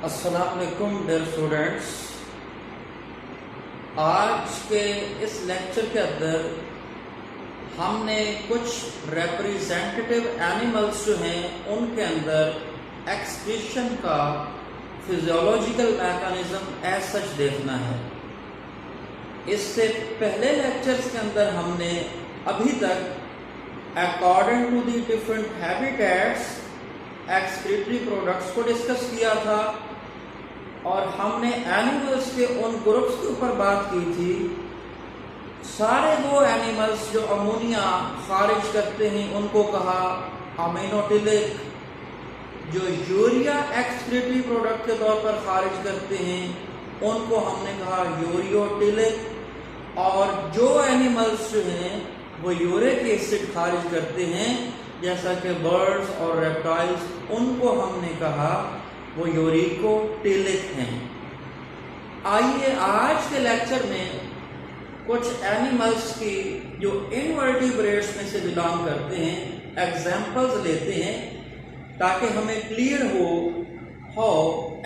अस्सलाम वालेकुम dear students. आज के इस लेक्चर के अंदर हमने कुछ रिप्रेजेंटेटिव एनिमल्स जो हैं उनके अंदर एक्सक्रीशन का फिजियोलॉजिकल मैकेनिज्म एज सच देखना है। इससे पहले लेक्चर्स के अंदर हमने अभी तक according to the different habitats excretory products को डिस्कस किया था और हमने एनिमल्स के उन ग्रुप्स के ऊपर बात की थी। सारे वो एनिमल्स जो अमोनिया खारिज करते हैं उनको कहा अमीनोटिलिक, जो यूरिया एक्सक्रीटरी प्रोडक्ट के तौर पर खारिज करते हैं उनको हमने कहा यूरियोटिलिक, और जो एनिमल्स जो हैं वो यूरिक एसिड खारिज करते हैं जैसा कि बर्ड्स और रेप्टाइल्स, उनको हमने कहा वो यूरिकोटिलिक हैं। आइए आज के लेक्चर में कुछ एनिमल्स की जो इनवर्टिब्रेट्स में से बिलोंग करते हैं एग्जाम्पल्स लेते हैं ताकि हमें क्लियर हो how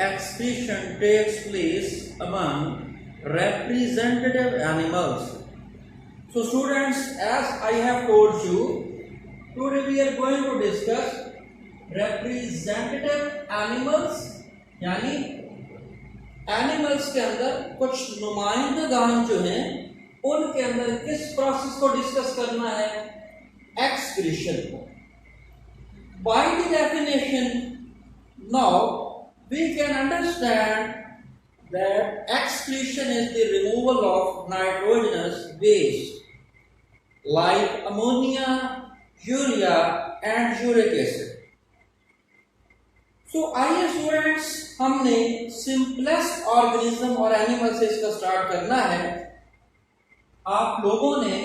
excretion takes place among representative animals. So students, as I have told you, today we are going to discuss representative animals, यानी एनिमल्स के अंदर कुछ नुमाइंदगान जो हैं उनके अंदर किस प्रोसेस को डिस्कस करना है, एक्सक्रीशन को। By the definition now we can understand that excretion is the removal of nitrogenous waste like ammonia, urea and uric acid. So आइए स्टूडेंट्स, हमने सिंपलेस्ट ऑर्गेनिज्म और एनिमल से इसका स्टार्ट करना है। आप लोगों ने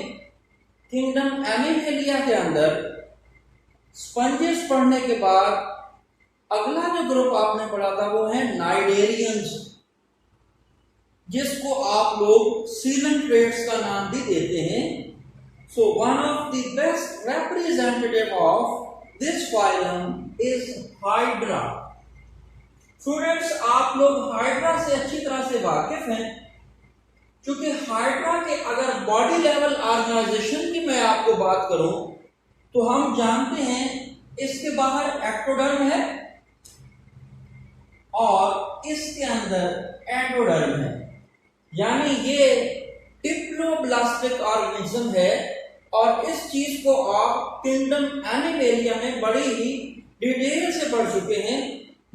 किंगडम एनिमेलिया के अंदर स्पंजेस पढ़ने के बाद अगला जो ग्रुप आपने पढ़ा था वो है नाइडेरियंस, जिसको आप लोग सीलेंट्रेट्स का नाम भी देते हैं। So one of the best representative of this phylum is hydra. Students, आप लोग हाइड्रा से अच्छी तरह से वाकिफ हैं, क्योंकि हाइड्रा के अगर बॉडी लेवल ऑर्गेनाइजेशन की मैं आपको बात करूं तो हम जानते हैं इसके बाहर एक्टोडर्म है और इसके अंदर एंडोडर्म है, यानी ये डिप्लोब्लास्टिक ऑर्गेनिज्म है। और इस चीज को आप किंगडम एनिमेलिया में बड़ी ही डिटेल से पढ़ चुके हैं।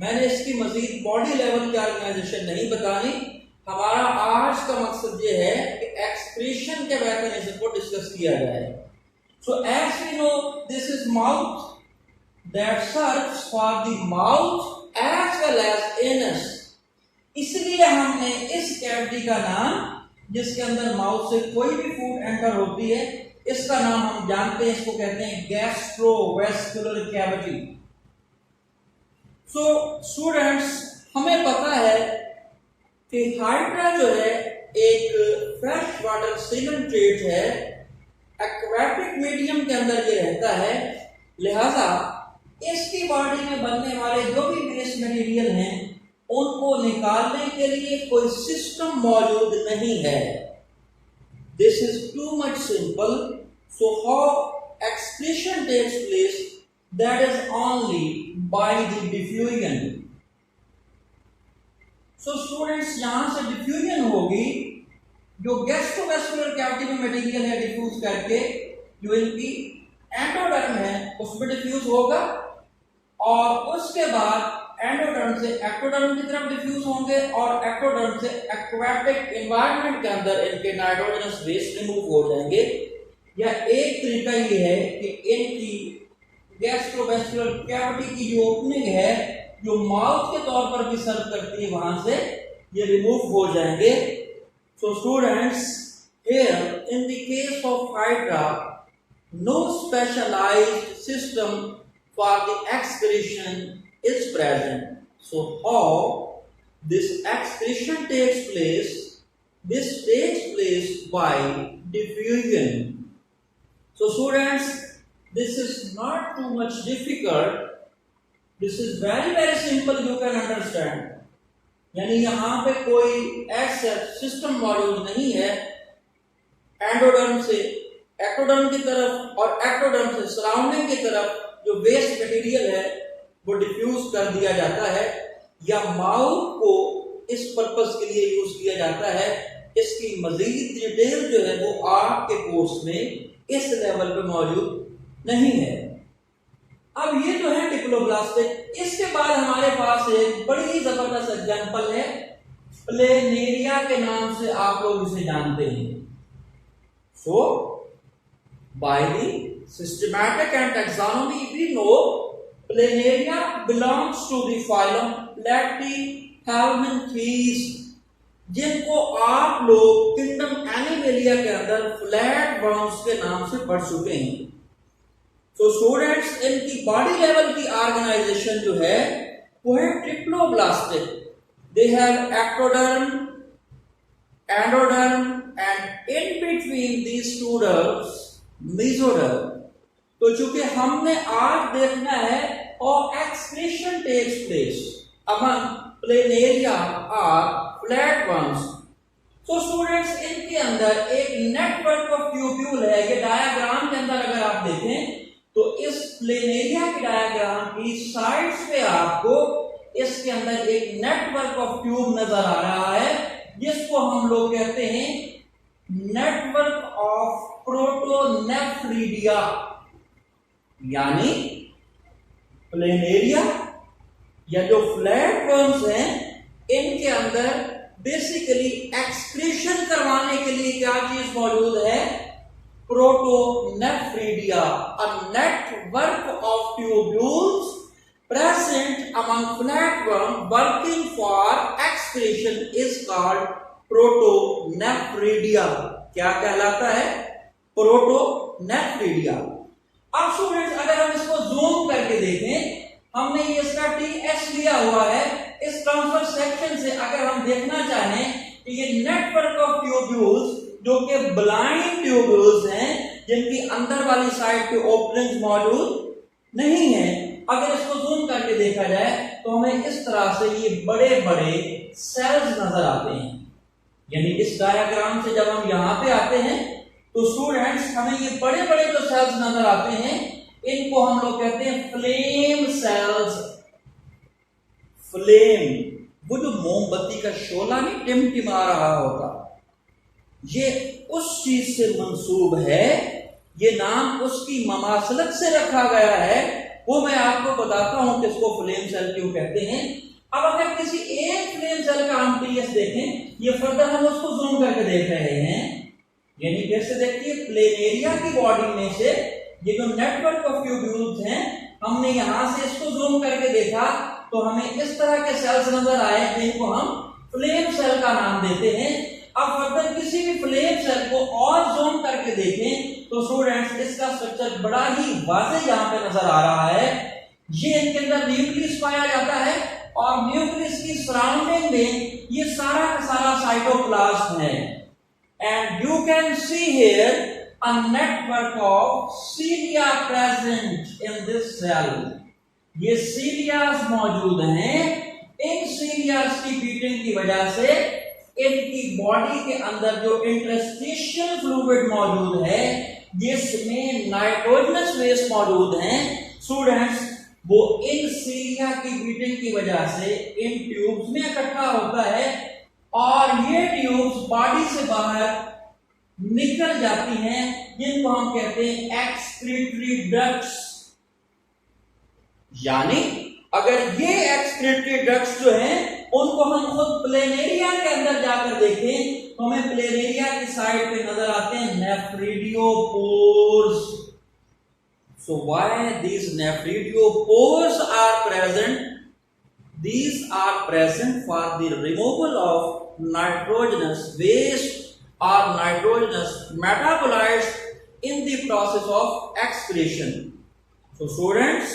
मैंने इसकी मजीद बॉडी लेवल की ऑर्गेनाइजेशन नहीं बतानी। हमारा आज का मकसद ये है कि एक्सक्रीशन के मैकेनिज्म को डिस्कस किया जाए। So as we know this is mouth that serves for the mouth as well as anus, इसलिए हमने इस कैविटी का नाम, जिसके अंदर माउथ से कोई भी फूड एंटर होती है, इसका नाम हम जानते हैं, इसको कहते हैं गैस्ट्रोवेस्कुलर कैविटी। सो स्टूडेंट्स, हमें पता है कि हाइड्रा जो है एक फ्रेश वाटर सीलेंट्रेट है, एक्वेटिक मीडियम के अंदर ये रहता है, लिहाजा इसकी बॉडी में बनने वाले जो भी वेस्ट मटेरियल हैं उनको निकालने के लिए कोई सिस्टम मौजूद नहीं है। This is too much simple. So how excretion takes place, that is only by the diffusion. So students, यहां से डिफ्यूजन होगी, जो गैस्ट्रोवेस्कुलर कैविटी में मटेरियल है डिफ्यूज करके जो इनकी एंडोडर्म है उसमें डिफ्यूज होगा, और उसके बाद एंडोडर्म से एक्टोडर्म की तरफ डिफ्यूज होंगे और एक्टोडर्म से एक्वेटिक एनवायरनमेंट के अंदर इनके नाइट्रोजनस वेस्ट रिमूव हो जाएंगे। या एक तरीका ये है कि इनकी गैस्ट्रोवेस्कुलर कैविटी की जो ओपनिंग है, जो माउथ के तौर पर भी सर्व करती है, वहां से ये रिमूव हो जाएंगे। So students, here in the case of hydra no specialised system for the excretion is present. So how this excretion takes place? This takes place by diffusion. So students, this is not too much difficult. This is very simple, you can understand. यानी यहाँ पे कोई ऐसा system मौजूद नहीं है endoderm से ectoderm की तरफ और एक्टोडर्म से सराउंडिंग की तरफ जो वेस्ट मटेरियल है वो डिफ्यूज कर दिया जाता है, या माउथ को इस पर्पस के लिए यूज किया जाता है। इसकी मजीद डिटेल जो है वो आपके कोर्स में इस लेवल पे मौजूद नहीं है। अब ये जो है डिप्लोब्लास्टिक, इसके बाद हमारे पास एक बड़ी जबरदस्त एग्जांपल है, प्लेनेरिया के नाम से आप लोग इसे जानते हैं। So by the systematic and taxonomy we know planaria belongs to the phylum platyhelminthes, जिनको आप लोग किंगडम एनिमेलिया के अंदर फ्लैट वर्म्स के नाम से पढ़ चुके हैं। तो स्टूडेंट्स, इनकी बॉडी लेवल की ऑर्गेनाइजेशन जो है वो है triploblastic. They have ectoderm, endoderm and in between these two derms mesoderm. तो चूंकि हमने आज देखना है और excretion takes place among planaria और फ्लैट वर्म्स। तो स्टूडेंट्स, इनके अंदर एक नेटवर्क ऑफ ट्यूब्यूल है। ये डायग्राम के अंदर अगर आप देखें तो इस प्लेनेरिया के डायग्राम की साइड्स पे आपको इसके अंदर एक नेटवर्क ऑफ ट्यूब नजर आ रहा है, जिसको हम लोग कहते हैं नेटवर्क ऑफ प्रोटोनेफ्रिडिया। यानी प्लेनेरिया या जो फ्लैट वर्म्स हैं, इनके अंदर बेसिकली एक्सक्रीशन करवाने के लिए क्या चीज मौजूद है? Protonephridia, a network of tubules present among flatworm working for excretion is called protonephridia. क्या कहलाता है? प्रोटोनेफ्रिडिया। अब स्टूडेंट्स, अगर हम इसको जूम करके देखें, हमने ये इसका टीएस लिया हुआ है। इस ट्रांसफर सेक्शन से अगर हम देखना चाहें कि ये नेटवर्क ऑफ ट्यूब्यूल्स जो कि ब्लाइंड ट्यूब्यूल्स हैं, जिनकी अंदर वाली साइड पे ओपनिंग्स मौजूद नहीं है, अगर इसको जूम करके देखा जाए तो हमें इस तरह से ये बड़े बड़े सेल्स नजर आते हैं। यानी इस डायग्राम से जब हम यहाँ पे आते हैं तो स्टूडेंट्स, हमें ये बड़े बड़े जो सेल्स नजर आते हैं, इनको हम लोग कहते हैं फ्लेम सेल्स। फ्लेम, वो जो मोमबत्ती का शोला नहीं टिमटिमा रहा होता, ये उस चीज से मंसूब है। ये नाम उसकी ममासलत से रखा गया है। वो मैं आपको बताता हूं कि इसको फ्लेम सेल क्यों कहते हैं। अब अगर किसी एक फ्लेम सेल का हम टीएस देखें, ये फर्दर हम उसको जूम करके देख रहे हैं। यानी कैसे देखिए, प्लेनेरिया की बॉडी में से ये जो नेटवर्क ऑफ ट्यूब्यूल्स हैं, हमने यहां से इसको जूम करके देखा तो हमें इस तरह के सेल्स नजर आए जिनको हम फ्लेम सेल का नाम देते हैं। अब फर्दर किसी भी फ्लेम सेल को और जूम करके देखें तो स्टूडेंट्स, इसका स्ट्रक्चर बड़ा ही वाज़ेह यहां पे नजर आ रहा है। ये इनके अंदर न्यूक्लियस पाया जाता है और न्यूक्लियस की सराउंडिंग में ये सारा का सारा साइटोप्लाज्म है। And you can see here a network of cilia present in this cell। ये सीलियास मौजूद हैं। इन सीलियास की बीटिंग की वजह से इनकी बॉडी के अंदर जो इंटरस्टिशियल फ्लूइड मौजूद है, जिसमें नाइट्रोजनस वेस्ट मौजूद हैं, स्टूडेंट्स, वो इन सीलिया की बीटिंग की वजह से इन ट्यूब्स में इकट्ठा होता है और ये ट्यूब्स बॉडी से बाहर निकल जाती हैं, जिनको हम कहते हैं एक्सक्रीटरी डक्ट्स। यानी अगर ये एक्सक्रीटरी डक्ट्स जो हैं, उनको हम खुद प्लेनेरिया के अंदर जाकर देखें तो हमें प्लेनेरिया की साइड पे नजर आते हैं nephridiopores. So why these nephridiopores are present? These are present for the removal of nitrogenous waste or nitrogenous metabolites in the process of excretion. So students,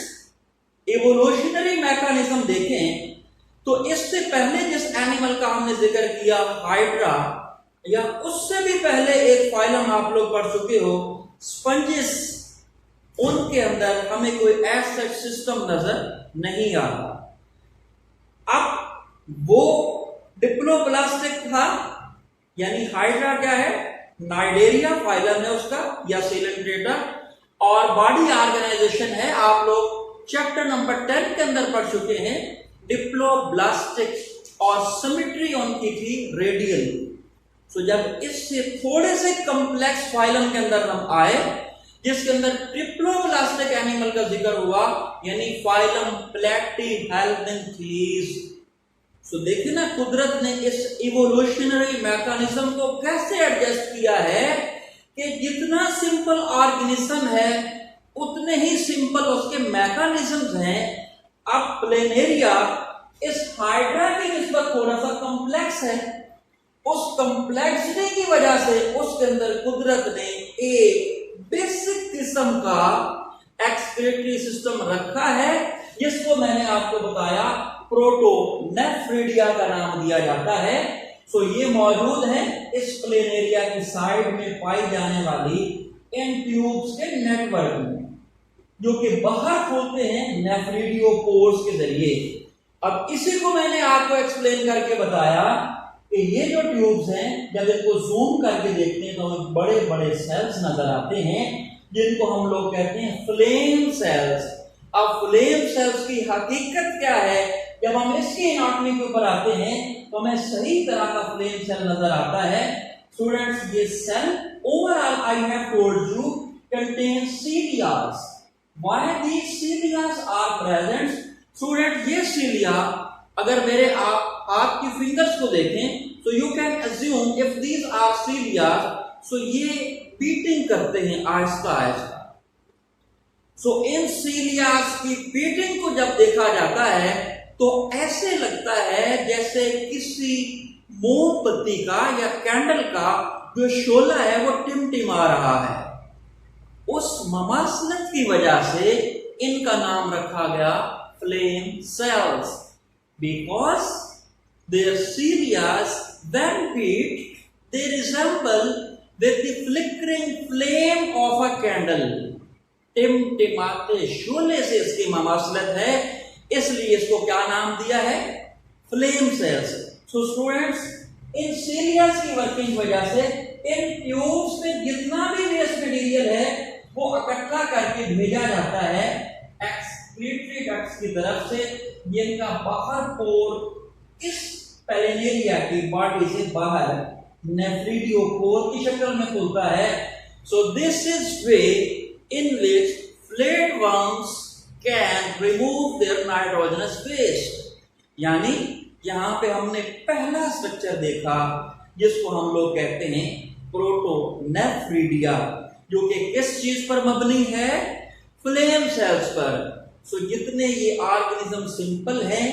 evolutionary mechanism देखें तो इससे पहले जिस एनिमल का हमने जिक्र किया, हाइड्रा, या उससे भी पहले एक फाइलम आप लोग पढ़ चुके हो, स्पंजिस, उनके अंदर हमें कोई ऐसा सिस्टम नजर नहीं आता। अब वो डिप्लोब्लास्टिक था, यानी हाइड्रा क्या है, नाइडेरिया फाइलम है उसका या सिलेंड्रेटा, और बॉडी ऑर्गेनाइजेशन है, आप लोग चैप्टर नंबर 10 के अंदर पढ़ चुके हैं, डिप्लोब्लास्टिक, और सिमेट्री उनकी थी रेडियल। तो जब इससे थोड़े से कॉम्प्लेक्स फाइलम के अंदर हम आए जिसके अंदर ट्रिप्लोब्लास्टिक एनिमल का जिक्र हुआ, यानी फाइलम प्लैटीहेल्मिन्थेस। तो देखिए ना, कुदरत ने इस इवोल्यूशनरी मैकेनिज्म को कैसे एडजस्ट किया है कि जितना सिंपल ऑर्गेनिज्म है उतने ही सिंपल उसके मैकेनिज्म्स हैं। अब प्लेनेरिया इस हाइड्रा की निस्बत थोड़ा सा कॉम्प्लेक्स है, उस कॉम्प्लेक्सिटी की वजह से उसके अंदर कुदरत ने एक बेसिक किस्म का एक्सक्रीटरी सिस्टम रखा है, जिसको मैंने आपको बताया प्रोटोनेफ्रिडिया का नाम दिया जाता है। सो ये मौजूद है इस प्लेनेरिया की साइड में पाई जाने वाली इन ट्यूब्स के नेटवर्क में, जो कि बाहर खोलते हैं नेफ्रिडियोपोर्स के जरिए। अब इसी को मैंने आपको एक्सप्लेन करके बताया कि ये जो ट्यूब्स हैं, जब इनको जूम करके देखते हैं तो हमें बड़े बड़े सेल्स नजर आते हैं, जिनको हम लोग कहते हैं फ्लेम सेल्स। अब फ्लेम सेल्स की हकीकत क्या है, जब हम इसकी एनाटॉमी के ऊपर आते हैं तो हमें सही तरह का फ्लेम सेल नजर आता है। स्टूडेंट्स, ये cell overall I have told you contain cilias. Why these cilias are present? Student, ये सीलिया अगर मेरे आप हाथ की फिंगर्स को देखें तो you can assume if these are cilias, so ये बीटिंग करते हैं आहिस्ता आहिस्ता। सो इन सीलियास की बीटिंग को जब देखा जाता है तो ऐसे लगता है जैसे किसी मोमबत्ती का या कैंडल का जो शोला है वो टिमटिमा रहा है। उस ममासलत की वजह से इनका नाम रखा गया flame cells, because their cilia's when beat they resemble with the flickering flame of a candle। टिमटिमाते शोले से इसकी ममासलत है, इसलिए इसको क्या नाम दिया है, फ्लेम सेल्स। सो स्टूडेंट्स, इन सीलियास की वर्किंग वजह से इन ट्यूब्स में जितना भी वेस्ट मटेरियल है वो इकट्ठा करके भेजा जाता है एक्सक्रीटरी डक्ट्स की तरफ से, जिनका बाहर पोर इस प्लेनेरिया की बॉडी से बाहर नेफ्रिडियोपोर की शक्ल में खुलता है। So this is way in which flat worms can remove their nitrogenous waste. यानी यहां पे हमने पहला स्ट्रक्चर देखा जिसको हम लोग कहते हैं प्रोटोनेफ्रिडिया, जो कि किस चीज पर मबनी है, फ्लेम सेल्स पर। सो जितने ये ऑर्गेनिज्म सिंपल हैं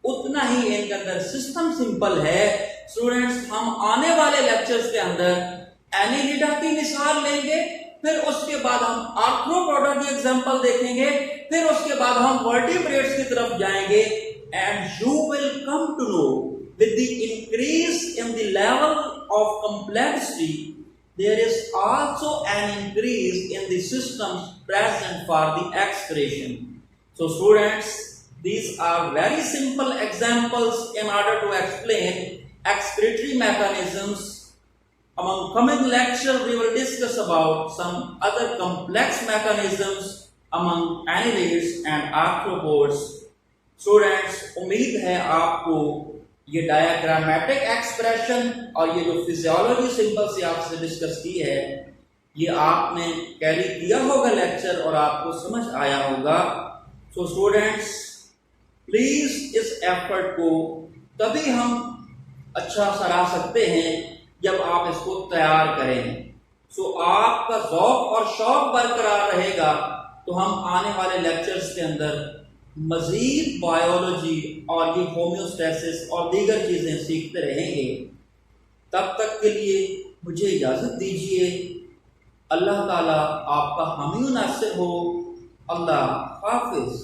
उतना ही इनके अंदर सिस्टम सिंपल है। स्टूडेंट्स, हम आने वाले लेक्चर्स के अंदर एनिलिडा की मिसाल लेंगे, फिर उसके बाद हम आर्थ्रोपोडा की एग्जांपल देखेंगे, फिर उसके बाद हम वर्टिब्रेट्स की तरफ जाएंगे, and you will come to know with the increase in the level of complexity there is also an increase in the systems present for the excretion. So students, these are very simple examples in order to explain excretory mechanisms. Among coming lecture we will discuss about some other complex mechanisms among annelids and arthropods. Students, उम्मीद है आपको ये diagrammatic expression और ये जो physiology simple से आपसे discuss की है ये आपने कैरी किया होगा लेक्चर और आपको समझ आया होगा। सो स्टूडेंट्स, प्लीज इस एफर्ट को तभी हम अच्छा सराह सकते हैं जब आप इसको तैयार करें। सो आपका ज़ौक़ और शौक बरकरार रहेगा तो हम आने वाले लेक्चर्स के अंदर मजीद बायोलॉजी और ये होम्योस्टेसिस और दीगर चीज़ें सीखते रहेंगे। तब तक के लिए मुझे इजाज़त दीजिए। अल्लाह ताला आपका हामी नासिर हो। अल्लाह हाफिज़।